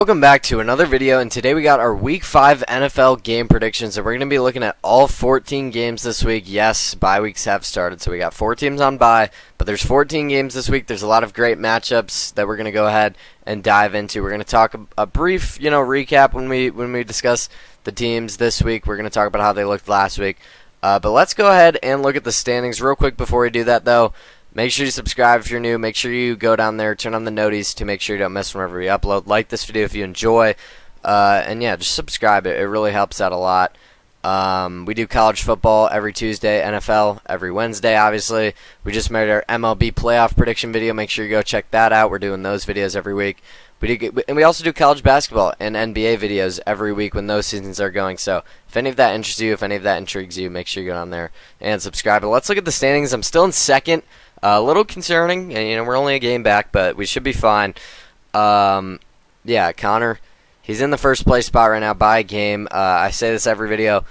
Welcome back to another video, and today we got our Week 5 NFL game predictions, and we're going to be looking at all 14 games this week. Yes, bye weeks have started, so we got 4 teams on bye, but there's 14 games this week. There's a lot of great matchups that we're going to go ahead and dive into. We're going to talk a brief, recap when we discuss the teams this week. We're going to talk about how they looked last week, but let's go ahead and look at the standings real quick before we do that, though. Make sure you subscribe if you're new. Make sure you go down there, turn on the noties to make sure you don't miss whenever we upload. Like this video if you enjoy. And yeah, just subscribe. It really helps out a lot. We do college football every Tuesday, NFL every Wednesday, obviously. We just made our MLB playoff prediction video. Make sure you go check that out. We're doing those videos every week. And we also do college basketball and NBA videos every week when those seasons are going. So if any of that interests you, if any of that intrigues you, make sure you go down there and subscribe. But let's look at the standings. I'm still in second. A little concerning, and we're only a game back, but we should be fine. Yeah, Connor, he's in the first place spot right now by a game. I say this every video.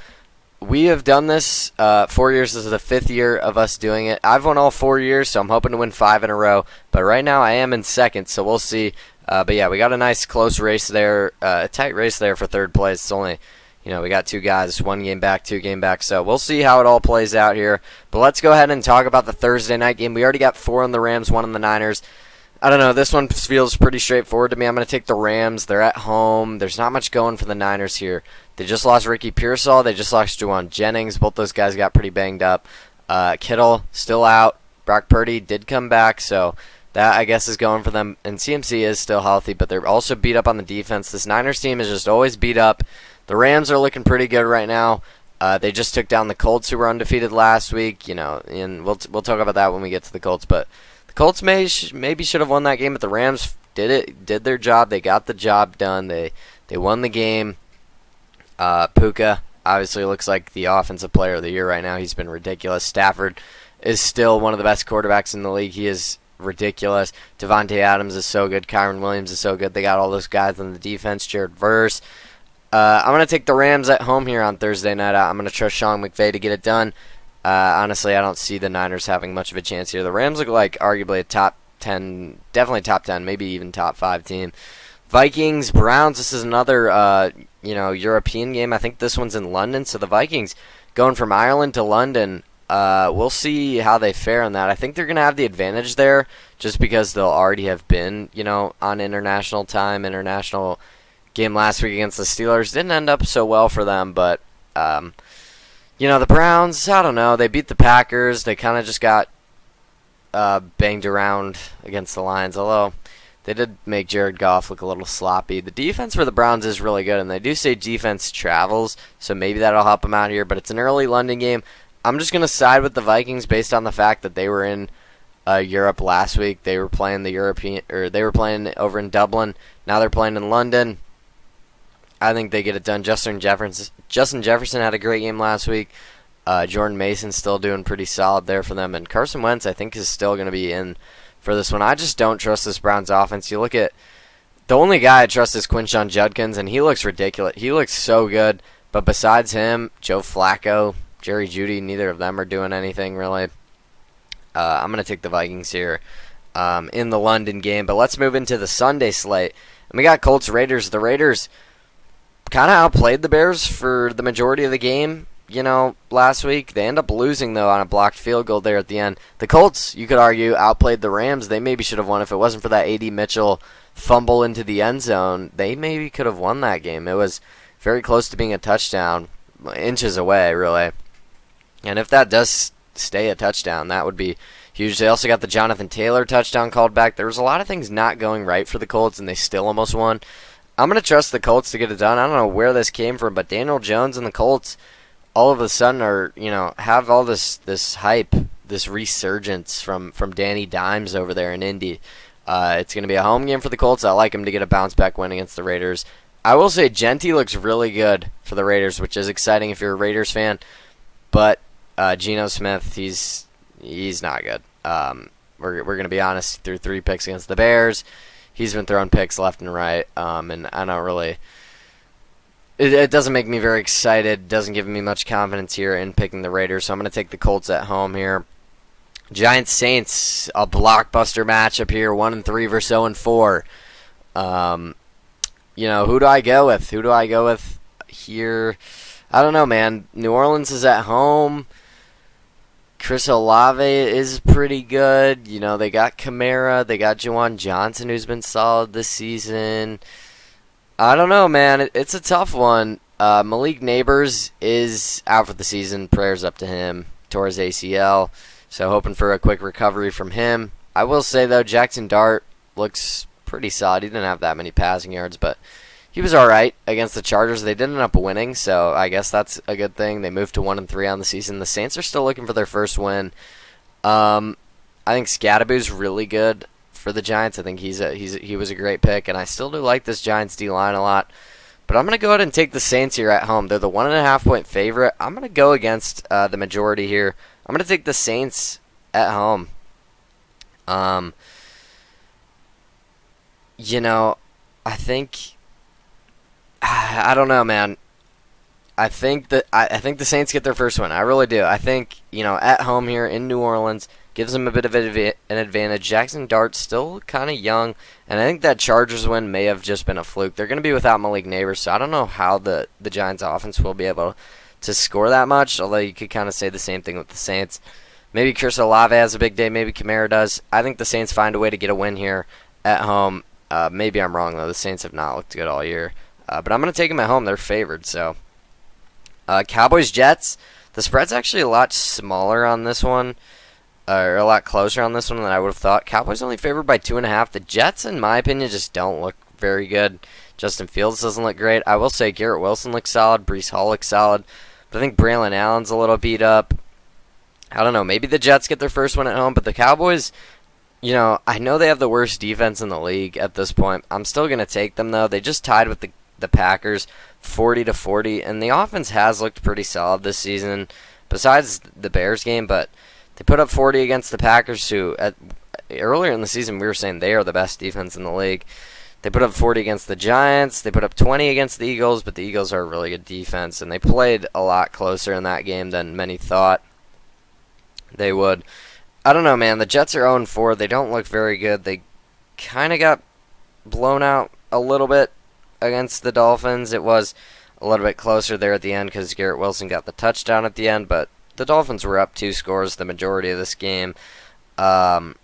We have done this 4 years. This is the 5th year of us doing it. I've won all 4 years, so I'm hoping to win 5 in a row. But right now I am in second, so we'll see. But yeah, we got a nice close race there, a tight race there for third place. It's only, we got 2 guys, 1 game back, 2 game back. So we'll see how it all plays out here. But let's go ahead and talk about the Thursday night game. We already got 4 on the Rams, 1 on the Niners. I don't know. This one feels pretty straightforward to me. I'm going to take the Rams. They're at home. There's not much going for the Niners here. They just lost Ricky Pearsall. They just lost Juwan Jennings. Both those guys got pretty banged up. Kittle still out. Brock Purdy did come back, so that, I guess, is going for them. And CMC is still healthy, but they're also beat up on the defense. This Niners team is just always beat up. The Rams are looking pretty good right now. They just took down the Colts, who were undefeated last week. And we'll talk about that when we get to the Colts. But the Colts maybe should have won that game, but the Rams did their job. They got the job done. They won the game. Puka obviously looks like the offensive player of the year right now. He's been ridiculous. Stafford is still one of the best quarterbacks in the league. He is ridiculous. Devontae Adams is so good. Kyron Williams is so good. They got all those guys on the defense. Jared Verse. I'm going to take the Rams at home here on Thursday night. I'm going to trust Sean McVay to get it done. Honestly, I don't see the Niners having much of a chance here. The Rams look like arguably a top 10, definitely top 10, maybe even top 5 team. Vikings, Browns, this is another European game. I think this one's in London, so the Vikings going from Ireland to London. We'll see how they fare on that. I think they're going to have the advantage there just because they'll already have been, on international time, international game last week against the Steelers. Didn't end up so well for them, but, the Browns, I don't know. They beat the Packers. They kind of just got banged around against the Lions, although they did make Jared Goff look a little sloppy. The defense for the Browns is really good, and they do say defense travels, so maybe that'll help them out here, but it's an early London game. I'm just going to side with the Vikings based on the fact that they were in Europe last week. They were playing they were playing over in Dublin. Now they're playing in London. I think they get it done. Justin Jefferson had a great game last week. Jordan Mason's still doing pretty solid there for them. And Carson Wentz, I think, is still going to be in for this one. I just don't trust this Browns offense. You look at the only guy I trust is Quinshon Judkins, and he looks ridiculous. He looks so good. But besides him, Joe Flacco, Jerry Jeudy, neither of them are doing anything really. I'm going to take the Vikings here in the London game. But let's move into the Sunday slate. And we got Colts-Raiders. The Raiders kind of outplayed the Bears for the majority of the game, last week. They end up losing, though, on a blocked field goal there at the end. The Colts, you could argue, outplayed the Rams. They maybe should have won if it wasn't for that A.D. Mitchell fumble into the end zone. They maybe could have won that game. It was very close to being a touchdown, inches away, really. And if that does stay a touchdown, that would be huge. They also got the Jonathan Taylor touchdown called back. There was a lot of things not going right for the Colts, and they still almost won. I'm going to trust the Colts to get it done. I don't know where this came from, but Daniel Jones and the Colts all of a sudden are, have all this hype, this resurgence from Danny Dimes over there in Indy. It's going to be a home game for the Colts. I like them to get a bounce-back win against the Raiders. I will say Genti looks really good for the Raiders, which is exciting if you're a Raiders fan. But Geno Smith, he's not good. We're going to be honest. He threw 3 picks against the Bears. He's been throwing picks left and right, and I don't really. It doesn't make me very excited. Doesn't give me much confidence here in picking the Raiders. So I'm going to take the Colts at home here. Giants Saints, a blockbuster matchup here. 1-3 versus 0-4. who do I go with? Who do I go with here? I don't know, man. New Orleans is at home. Chris Olave is pretty good. They got Kamara. They got Juwan Johnson, who's been solid this season. I don't know, man. It's a tough one. Malik Neighbors is out for the season. Prayers up to him. Tore his ACL. So hoping for a quick recovery from him. I will say, though, Jackson Dart looks pretty solid. He didn't have that many passing yards, but he was all right against the Chargers. They did end up winning, so I guess that's a good thing. They moved to 1-3 on the season. The Saints are still looking for their first win. I think Scadaboo's really good for the Giants. I think he was a great pick, and I still do like this Giants D-line a lot. But I'm going to go ahead and take the Saints here at home. They're the 1.5-point favorite. I'm going to go against the majority here. I'm going to take the Saints at home. I think I don't know, man. I think the Saints get their first win. I really do. I think, at home here in New Orleans gives them a bit of an advantage. Jackson Dart's still kind of young, and I think that Chargers win may have just been a fluke. They're going to be without Malik Neighbors, so I don't know how the Giants offense will be able to score that much, although you could kind of say the same thing with the Saints. Maybe Chris Olave has a big day. Maybe Kamara does. I think the Saints find a way to get a win here at home. Maybe I'm wrong, though. The Saints have not looked good all year. But I'm going to take them at home. They're favored. So, Cowboys-Jets. The spread's actually a lot smaller on this one, or a lot closer on this one than I would have thought. Cowboys only favored by 2.5. The Jets, in my opinion, just don't look very good. Justin Fields doesn't look great. I will say Garrett Wilson looks solid. Breece Hall looks solid. But I think Braylon Allen's a little beat up. I don't know. Maybe the Jets get their first one at home, but the Cowboys, I know they have the worst defense in the league at this point. I'm still going to take them, though. They just tied with the Packers 40-40, and the offense has looked pretty solid this season, besides the Bears game, but they put up 40 against the Packers, who earlier in the season we were saying they are the best defense in the league. They put up 40 against the Giants. They put up 20 against the Eagles, but the Eagles are a really good defense, and they played a lot closer in that game than many thought they would. I don't know, man. The Jets are 0-4. They don't look very good. They kind of got blown out a little bit against the Dolphins. It was a little bit closer there at the end because Garrett Wilson got the touchdown at the end, but the Dolphins were up 2 scores the majority of this game. I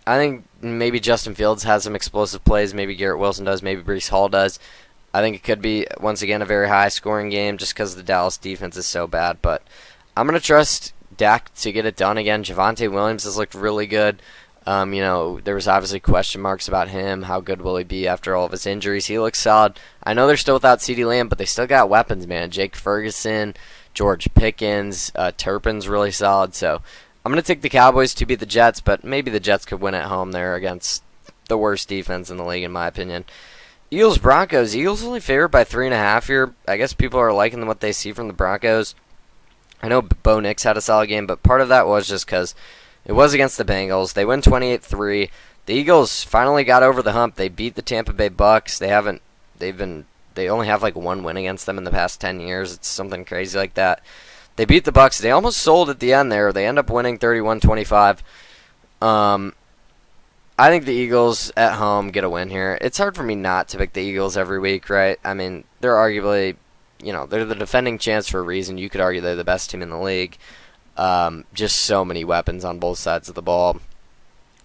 think maybe Justin Fields has some explosive plays. Maybe Garrett Wilson does. Maybe Breece Hall does. I think it could be, once again, a very high-scoring game just because the Dallas defense is so bad. But I'm going to trust Dak to get it done again. Javonte Williams has looked really good. There was obviously question marks about him. How good will he be after all of his injuries? He looks solid. I know they're still without CeeDee Lamb, but they still got weapons, man. Jake Ferguson, George Pickens, Turpin's really solid. So I'm going to take the Cowboys to beat the Jets, but maybe the Jets could win at home there against the worst defense in the league, in my opinion. Eagles-Broncos. Eagles only favored by 3.5 here. I guess people are liking what they see from the Broncos. I know Bo Nix had a solid game, but part of that was just because it was against the Bengals. They win 28-3. The Eagles finally got over the hump. They beat the Tampa Bay Bucks. They only have like 1 win against them in the past 10 years. It's something crazy like that. They beat the Bucks. They almost sold at the end there. They end up winning 31-25. I think the Eagles at home get a win here. It's hard for me not to pick the Eagles every week, right? I mean, they're arguably, they're the defending champs for a reason. You could argue they're the best team in the league. Just so many weapons on both sides of the ball.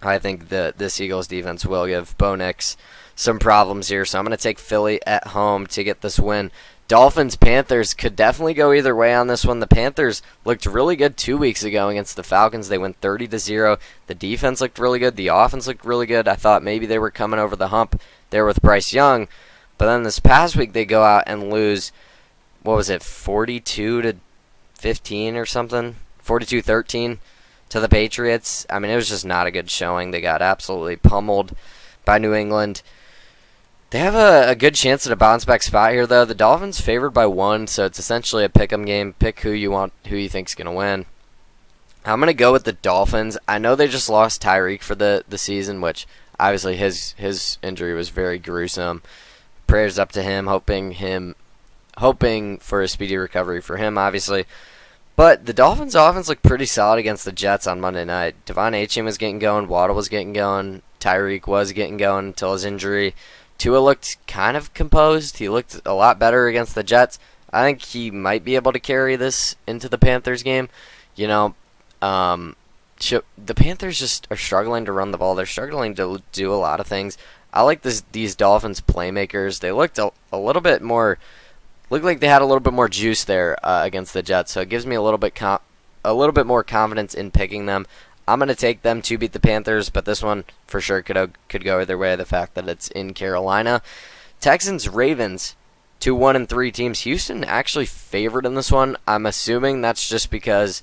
I think this Eagles defense will give Bo Nix some problems here, so I'm going to take Philly at home to get this win. Dolphins-Panthers could definitely go either way on this one. The Panthers looked really good 2 weeks ago against the Falcons. They went 30-0. The defense looked really good. The offense looked really good. I thought maybe they were coming over the hump there with Bryce Young, but then this past week they go out and lose, 42-15 or something? 42-13 to the Patriots. I mean, it was just not a good showing. They got absolutely pummeled by New England. They have a good chance at a bounce-back spot here, though. The Dolphins favored by 1, so it's essentially a pick 'em game. Pick who you think's going to win. I'm going to go with the Dolphins. I know they just lost Tyreek for the season, which obviously his injury was very gruesome. Prayers up to him, hoping for a speedy recovery for him, obviously. But the Dolphins' offense looked pretty solid against the Jets on Monday night. Devon Achane was getting going. Waddle was getting going. Tyreek was getting going until his injury. Tua looked kind of composed. He looked a lot better against the Jets. I think he might be able to carry this into the Panthers game. You know, the Panthers just are struggling to run the ball. They're struggling to do a lot of things. I like these Dolphins playmakers. They looked a little bit more, looked like they had a little bit more juice there against the Jets. So it gives me a little bit more confidence in picking them. I'm going to take them to beat the Panthers, but this one for sure could go either way. The fact that it's in Carolina. Texans Ravens, 2-1-3 teams. Houston actually favored in this one. I'm assuming that's just because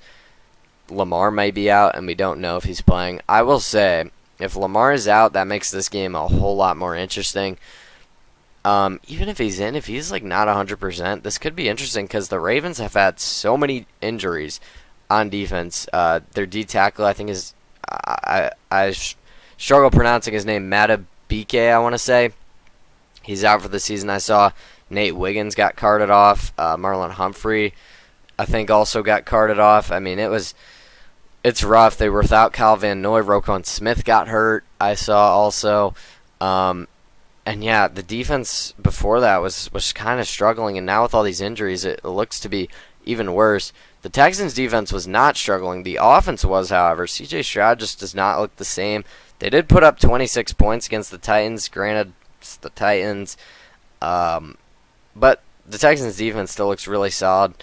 Lamar might be out and we don't know if he's playing. I will say, if Lamar is out, that makes this game a whole lot more interesting. Even if he's in, if he's like not 100%, this could be interesting because the Ravens have had so many injuries on defense. Their D tackle, I think, is I struggle pronouncing his name, Matabike, I want to say. He's out for the season. I saw Nate Wiggins got carted off. Marlon Humphrey, I think, also got carted off. I mean, it's rough. They were without Kyle Van Noy. Roquan Smith got hurt, I saw also. And yeah, the defense before that was kind of struggling, and now with all these injuries, it looks to be even worse. The Texans' defense was not struggling. The offense was, however. C.J. Stroud just does not look the same. They did put up 26 points against the Titans. Granted, it's the Titans. But the Texans' defense still looks really solid.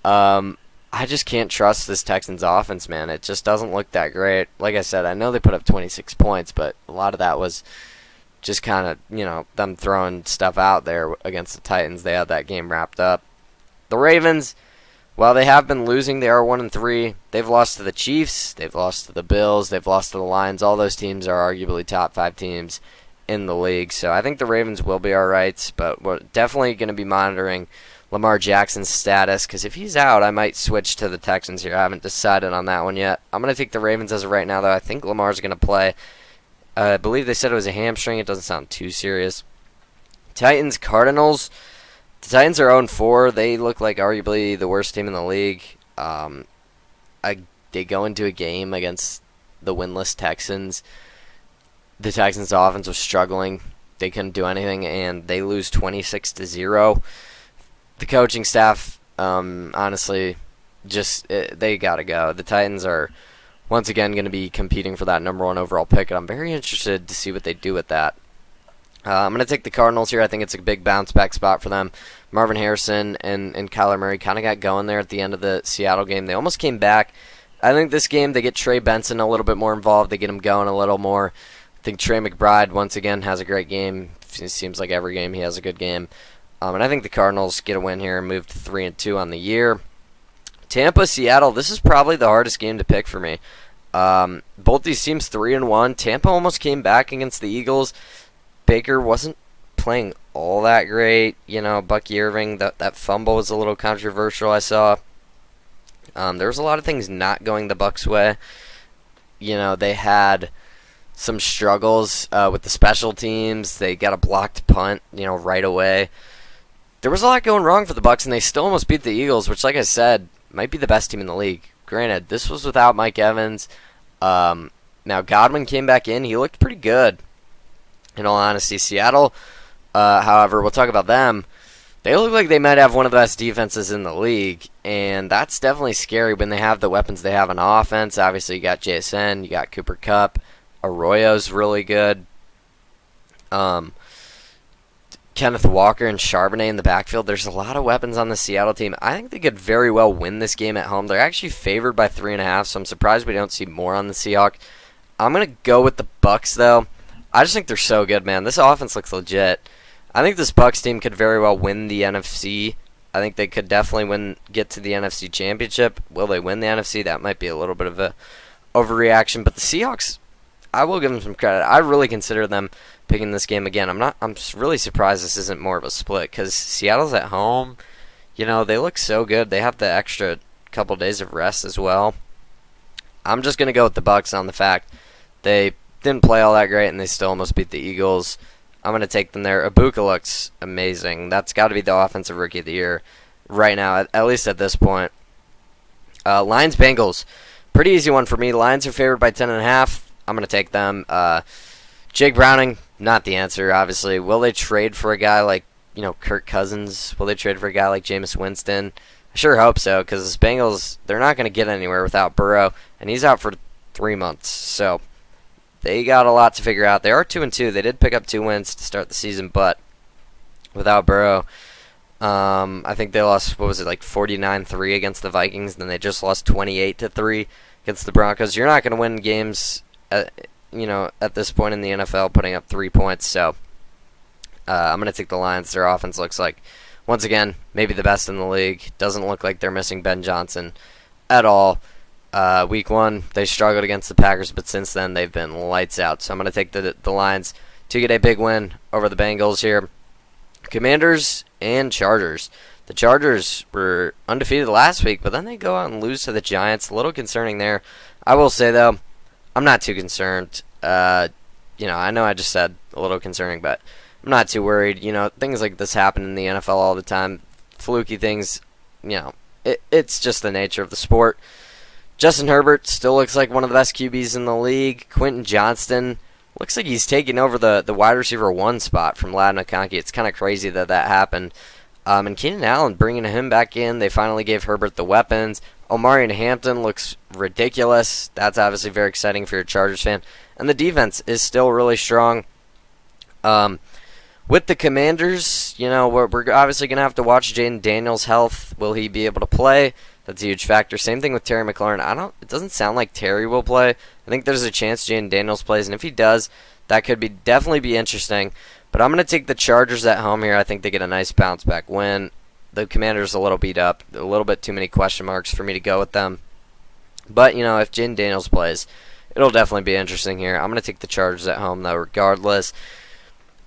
I just can't trust this Texans' offense, man. It just doesn't look that great. Like I said, I know they put up 26 points, but a lot of that was just kind of, them throwing stuff out there against the Titans. They had that game wrapped up. The Ravens, while they have been losing, they are 1-3. They've lost to the Chiefs. They've lost to the Bills. They've lost to the Lions. All those teams are arguably top 5 teams in the league. So I think the Ravens will be all right, but we're definitely going to be monitoring Lamar Jackson's status, because if he's out, I might switch to the Texans here. I haven't decided on that one yet. I'm going to take the Ravens as of right now, though. I think Lamar's going to play. I believe they said it was a hamstring. It doesn't sound too serious. Titans Cardinals. The Titans are 0-4. They look like arguably the worst team in the league. They go into a game against the winless Texans. The Texans' offense was struggling. They couldn't do anything, and they lose 26-0. The coaching staff, honestly, they got to go. The Titans are once again going to be competing for that number 1 overall pick, and I'm very interested to see what they do with that. I'm going to take the Cardinals here. I think it's a big bounce-back spot for them. Marvin Harrison and Kyler Murray kind of got going there at the end of the Seattle game. They almost came back. I think this game they get Trey Benson a little bit more involved. They get him going a little more. I think Trey McBride, once again, has a great game. It seems like every game he has a good game. And I think the Cardinals get a win here and move to 3-2 on the year. Tampa, Seattle, this is probably the hardest game to pick for me. Both these teams 3-1. Tampa almost came back against the Eagles. Baker wasn't playing all that great. Bucky Irving, that fumble was a little controversial, I saw. There was a lot of things not going the Bucs' way. They had some struggles with the special teams. They got a blocked punt, right away. There was a lot going wrong for the Bucs, and they still almost beat the Eagles, which, like I said, might be the best team in the league. Granted, this was without Mike Evans. Now, Godwin came back in. He looked pretty good, in all honesty. Seattle, however, we'll talk about them. They look like they might have one of the best defenses in the league, and that's definitely scary when they have the weapons they have on offense. Obviously, you got JSN, you got Cooper Kupp. Arroyo's really good. Kenneth Walker and Charbonnet in the backfield. There's a lot of weapons on the Seattle team. I think they could very well win this game at home. They're actually favored by 3.5, so I'm surprised we don't see more on the Seahawks. I'm going to go with the Bucs, though. I just think they're so good, man. This offense looks legit. I think this Bucs team could very well win the NFC. I think they could definitely get to the NFC Championship. Will they win the NFC? That might be a little bit of a overreaction, but the Seahawks, I will give them some credit. I really consider them picking this game again. I'm really surprised this isn't more of a split, because Seattle's at home. They look so good. They have the extra couple days of rest as well. I'm just going to go with the Bucs on the fact they didn't play all that great and they still almost beat the Eagles. I'm going to take them there. Ibuka looks amazing. That's got to be the offensive rookie of the year right now, at least at this point. Lions Bengals, pretty easy one for me. Lions are favored by 10.5. I'm going to take them. Jake Browning, not the answer, obviously. Will they trade for a guy like, Kirk Cousins? Will they trade for a guy like Jameis Winston? I sure hope so, because the Bengals, they're not going to get anywhere without Burrow, and he's out for 3 months. So they got a lot to figure out. They are 2-2. They did pick up 2 wins to start the season, but without Burrow, I think they lost, 49-3 against the Vikings, and then they just lost 28-3 against the Broncos. You're not going to win games, at this point in the NFL, putting up 3 points. So I'm going to take the Lions. Their offense looks like, once again, maybe the best in the league. Doesn't look like they're missing Ben Johnson at all. Week 1, they struggled against the Packers, but since then they've been lights out. So I'm going to take the Lions to get a big win over the Bengals here. Commanders and Chargers. The Chargers were undefeated last week, but then they go out and lose to the Giants. A little concerning there. I will say, though, I'm not too concerned. I know I just said a little concerning, but I'm not too worried. Things like this happen in the NFL all the time. Fluky things, it's just the nature of the sport. Justin Herbert still looks like one of the best QBs in the league. Quentin Johnston looks like he's taking over the wide receiver 1 spot from Ladd McConkey. It's kind of crazy that happened. And Keenan Allen, bringing him back in, they finally gave Herbert the weapons. Omarion Hampton looks ridiculous. That's obviously very exciting for your Chargers fan. And the defense is still really strong. With the Commanders, we're obviously going to have to watch Jaden Daniels' health. Will he be able to play? That's a huge factor. Same thing with Terry McLaurin. It doesn't sound like Terry will play. I think there's a chance Jaden Daniels plays, and if he does, that could definitely be interesting. But I'm going to take the Chargers at home here. I think they get a nice bounce back win. The Commanders a little beat up, a little bit too many question marks for me to go with them. But if Jaden Daniels plays, it'll definitely be interesting here. I'm going to take the Chargers at home though, regardless.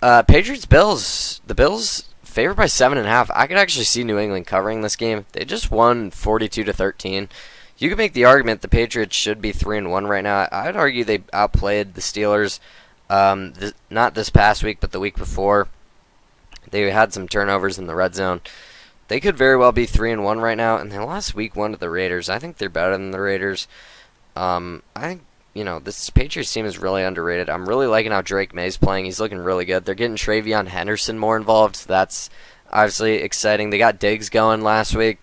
Patriots Bills. The Bills favored by 7.5. I could actually see New England covering this game. They just won 42-13. You could make the argument the Patriots should be 3-1 right now. I'd argue they outplayed the Steelers. Not this past week, but the week before. They had some turnovers in the red zone. They could very well be 3-1 right now, and they lost week 1 to the Raiders. I think they're better than the Raiders. I think this Patriots team is really underrated. I'm really liking how Drake May's playing. He's looking really good. They're getting Travion Henderson more involved. So that's obviously exciting. They got Diggs going last week.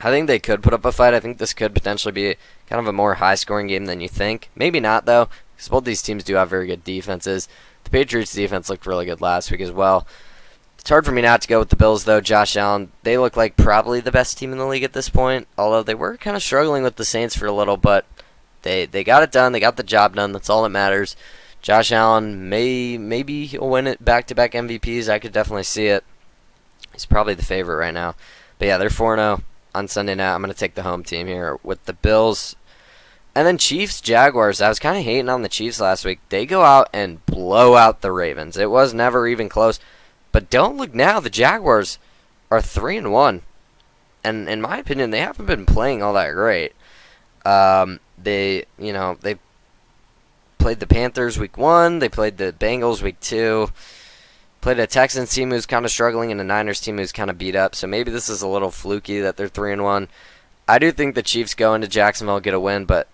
I think they could put up a fight. I think this could potentially be kind of a more high-scoring game than you think. Maybe not, though, because both these teams do have very good defenses. The Patriots' defense looked really good last week as well. It's hard for me not to go with the Bills, though. Josh Allen, they look like probably the best team in the league at this point, although they were kind of struggling with the Saints for a little, but they got it done. They got the job done. That's all that matters. Josh Allen, maybe he'll win it back-to-back MVPs. I could definitely see it. He's probably the favorite right now. But yeah, they're 4-0 on Sunday night. I'm going to take the home team here with the Bills. And then Chiefs, Jaguars. I was kind of hating on the Chiefs last week. They go out and blow out the Ravens. It was never even close. But don't look now. The Jaguars are 3-1. And in my opinion, they haven't been playing all that great. They played the Panthers week 1. They played the Bengals week 2. Played a Texans team who's kind of struggling and a Niners team who's kind of beat up. So maybe this is a little fluky that they're 3-1. I do think the Chiefs go into Jacksonville and get a win, but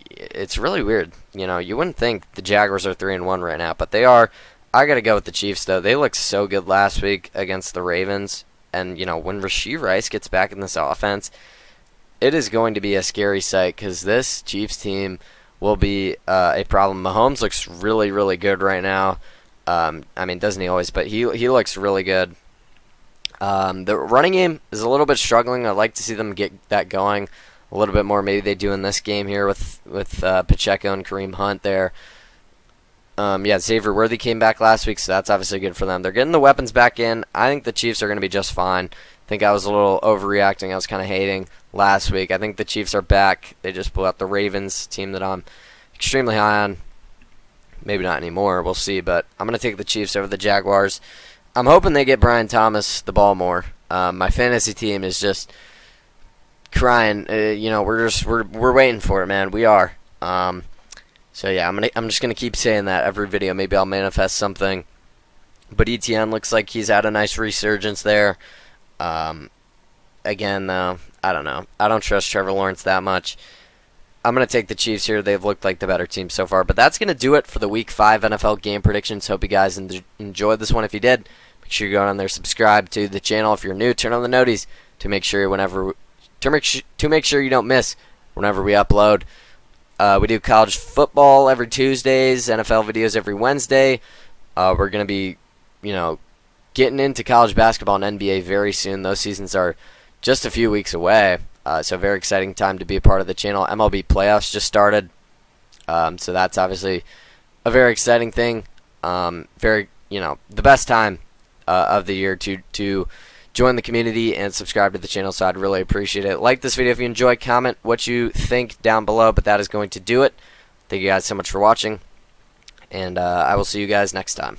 it's really weird. You wouldn't think the Jaguars are 3-1 right now, but they are. I got to go with the Chiefs, though. They looked so good last week against the Ravens. And, when Rashee Rice gets back in this offense, it is going to be a scary sight because this Chiefs team will be a problem. Mahomes looks really, really good right now. Doesn't he always? But he looks really good. The running game is a little bit struggling. I'd like to see them get that going a little bit more. Maybe they do in this game here with Pacheco and Kareem Hunt there. Xavier Worthy came back last week, so that's obviously good for them. They're getting the weapons back in. I think the Chiefs are going to be just fine. I think I was a little overreacting. I was kind of hating last week. I think the Chiefs are back. They just blew out the Ravens, team that I'm extremely high on. Maybe not anymore. We'll see, but I'm going to take the Chiefs over the Jaguars. I'm hoping they get Brian Thomas the ball more. My fantasy team is just crying. We're waiting for it, man. We are. So yeah, I'm just gonna keep saying that every video. Maybe I'll manifest something. But ETN looks like he's had a nice resurgence there. Again, though, I don't know. I don't trust Trevor Lawrence that much. I'm going to take the Chiefs here. They've looked like the better team so far. But that's going to do it for the Week 5 NFL game predictions. Hope you guys enjoyed this one. If you did, make sure you go on there, subscribe to the channel. If you're new, turn on the noties to make sure you don't miss whenever we upload. We do college football every Tuesdays, NFL videos every Wednesday. We're going to be, getting into college basketball and NBA very soon. Those seasons are just a few weeks away. So very exciting time to be a part of the channel. MLB playoffs just started. So that's obviously a very exciting thing. The best time of the year to join the community and subscribe to the channel. So I'd really appreciate it. Like this video if you enjoy. Comment what you think down below. But that is going to do it. Thank you guys so much for watching. And I will see you guys next time.